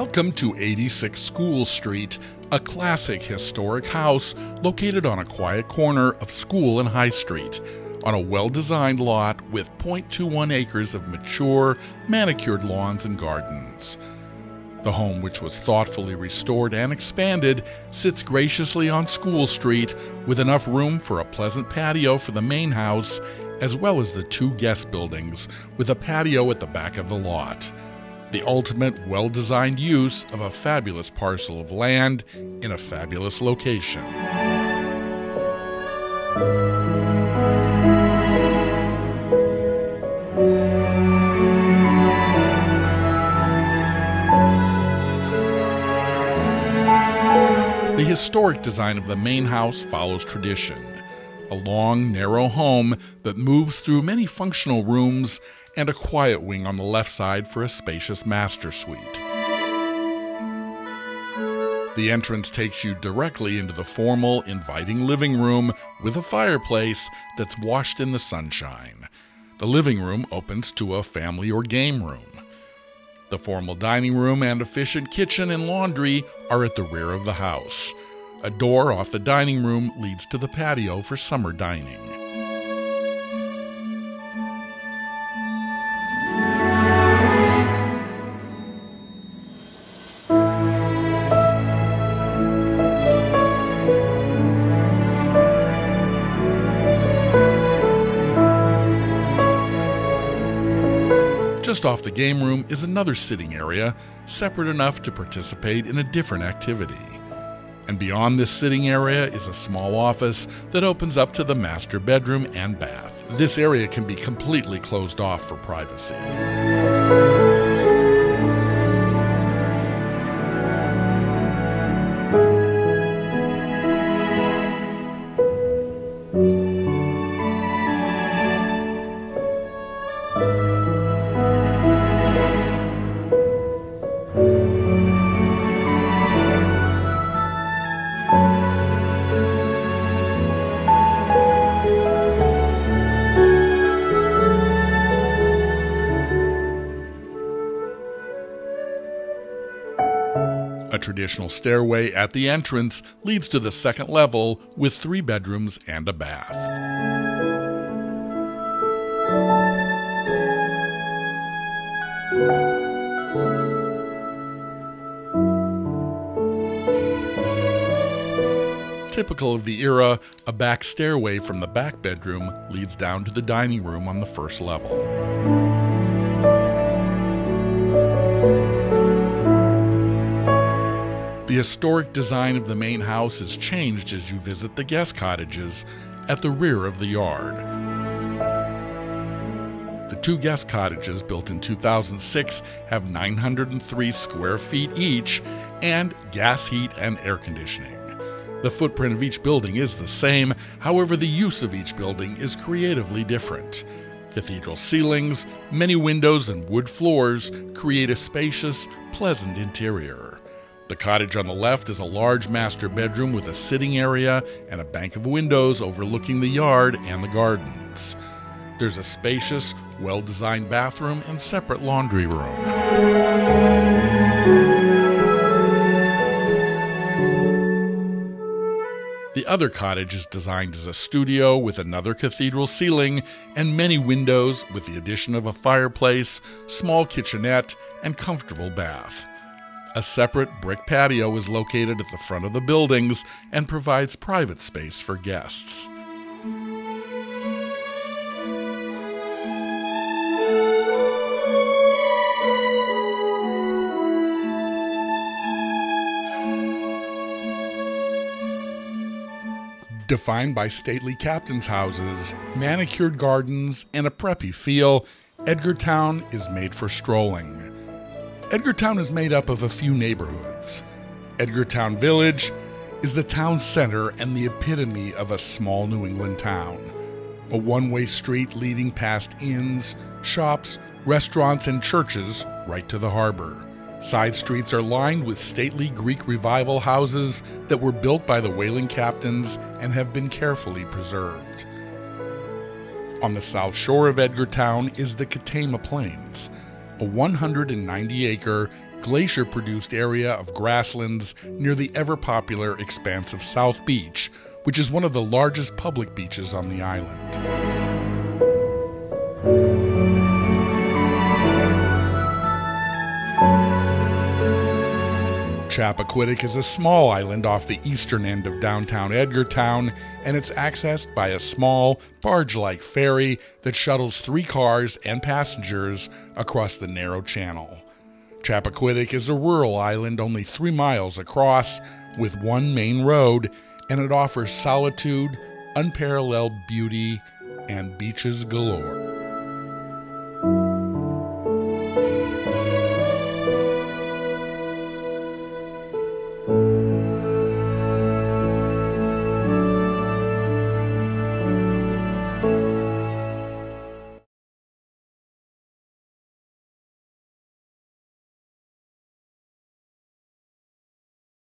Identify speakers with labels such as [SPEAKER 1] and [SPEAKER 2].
[SPEAKER 1] Welcome to 86 School Street, a classic historic house located on a quiet corner of School and High Street, on a well-designed lot with 0.21 acres of mature, manicured lawns and gardens. The home, which was thoughtfully restored and expanded, sits graciously on School Street with enough room for a pleasant patio for the main house, as well as the two guest buildings with a patio at the back of the lot. The ultimate well-designed use of a fabulous parcel of land in a fabulous location. The historic design of the main house follows tradition. A long, narrow home that moves through many functional rooms and a quiet wing on the left side for a spacious master suite. The entrance takes you directly into the formal, inviting living room with a fireplace that's washed in the sunshine. The living room opens to a family or game room. The formal dining room and efficient kitchen and laundry are at the rear of the house. A door off the dining room leads to the patio for summer dining. Just off the game room is another sitting area, separate enough to participate in a different activity. And beyond this sitting area is a small office that opens up to the master bedroom and bath. This area can be completely closed off for privacy. A traditional stairway at the entrance leads to the second level with 3 bedrooms and a bath. Typical of the era, a back stairway from the back bedroom leads down to the dining room on the first level. The historic design of the main house is changed as you visit the guest cottages at the rear of the yard. The 2 guest cottages, built in 2006, have 903 square feet each and gas heat and air conditioning. The footprint of each building is the same, however the use of each building is creatively different. Cathedral ceilings, many windows and wood floors create a spacious, pleasant interior. The cottage on the left is a large master bedroom with a sitting area and a bank of windows overlooking the yard and the gardens. There's a spacious, well-designed bathroom and separate laundry room. The other cottage is designed as a studio with another cathedral ceiling and many windows with the addition of a fireplace, small kitchenette, and comfortable bath. A separate brick patio is located at the front of the buildings and provides private space for guests. Defined by stately captain's houses, manicured gardens, and a preppy feel, Edgartown is made for strolling. Edgartown is made up of a few neighborhoods. Edgartown Village is the town center and the epitome of a small New England town. A one-way street leading past inns, shops, restaurants, and churches right to the harbor. Side streets are lined with stately Greek Revival houses that were built by the whaling captains and have been carefully preserved. On the south shore of Edgartown is the Catema Plains, a 190-acre, glacier-produced area of grasslands near the ever-popular expanse of South Beach, which is one of the largest public beaches on the island. Chappaquiddick is a small island off the eastern end of downtown Edgartown, and it's accessed by a small, barge-like ferry that shuttles 3 cars and passengers across the narrow channel. Chappaquiddick is a rural island only 3 miles across, with one main road, and it offers solitude, unparalleled beauty, and beaches galore.